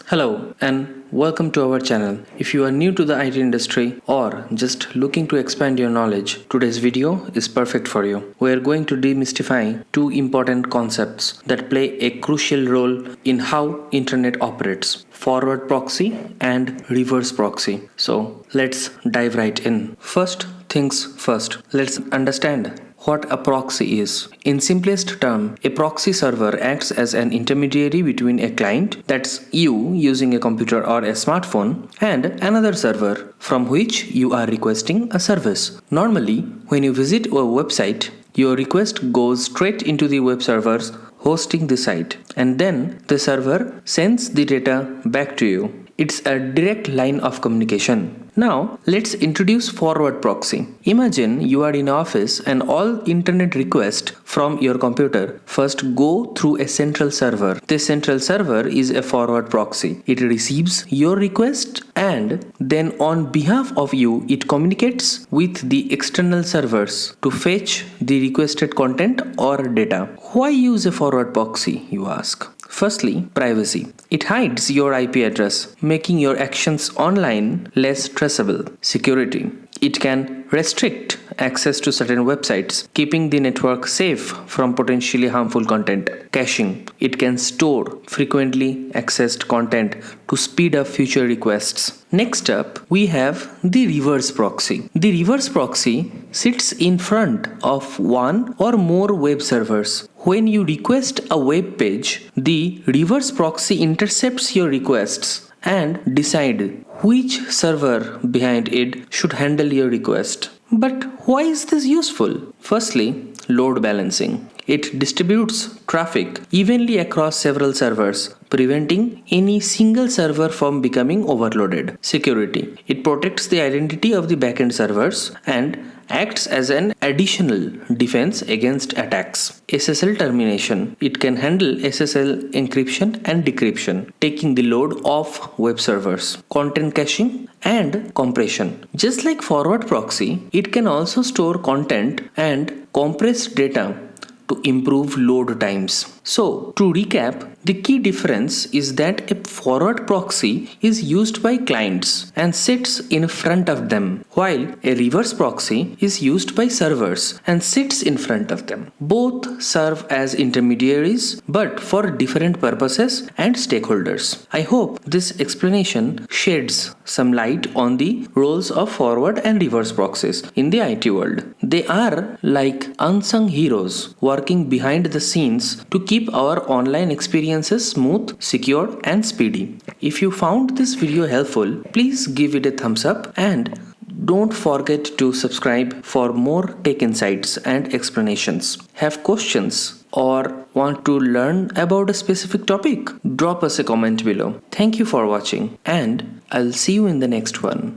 Hello and welcome to our channel. If you are new to the IT industry or just looking to expand your knowledge, today's video is perfect for you. We are going to demystify two important concepts that play a crucial role in how internet operates: forward proxy and reverse proxy. So let's dive right in. First things first, let's understand what a proxy is. In simplest term, a proxy server acts as an intermediary between a client, that's you using a computer or a smartphone, and another server from which you are requesting a service. Normally, when you visit a website, your request goes straight into the web servers hosting the site, and then the server sends the data back to you. It's a direct line of communication. Now, let's introduce forward proxy. Imagine you are in office and all internet requests from your computer first go through a central server. This central server is a forward proxy. It receives your request and then on behalf of you, it communicates with the external servers to fetch the requested content or data. Why use a forward proxy, you ask? Firstly, privacy. It hides your IP address, making your actions online less traceable. Security. It can restrict access to certain websites, keeping the network safe from potentially harmful content. Caching. It can store frequently accessed content to speed up future requests. Next up, we have the reverse proxy. The reverse proxy sits in front of one or more web servers. When you request a web page, the reverse proxy intercepts your requests and decide which server behind it should handle your request. But why is this useful? Firstly, load balancing. It distributes traffic evenly across several servers, preventing any single server from becoming overloaded. Security. It protects the identity of the backend servers and acts as an additional defense against attacks. SSL termination. It can handle SSL encryption and decryption, taking the load off web servers. Content caching and compression. Just like forward proxy, it can also store content and compress data to improve load times. So, to recap, the key difference is that a forward proxy is used by clients and sits in front of them, while a reverse proxy is used by servers and sits in front of them. Both serve as intermediaries, but for different purposes and stakeholders. I hope this explanation sheds some light on the roles of forward and reverse proxies in the IT world. They are like unsung heroes working behind the scenes to keep our online experiences smooth, secure, and speedy. If you found this video helpful, please give it a thumbs up and don't forget to subscribe for more tech insights and explanations. Have questions or want to learn about a specific topic? Drop us a comment below. Thank you for watching and I'll see you in the next one.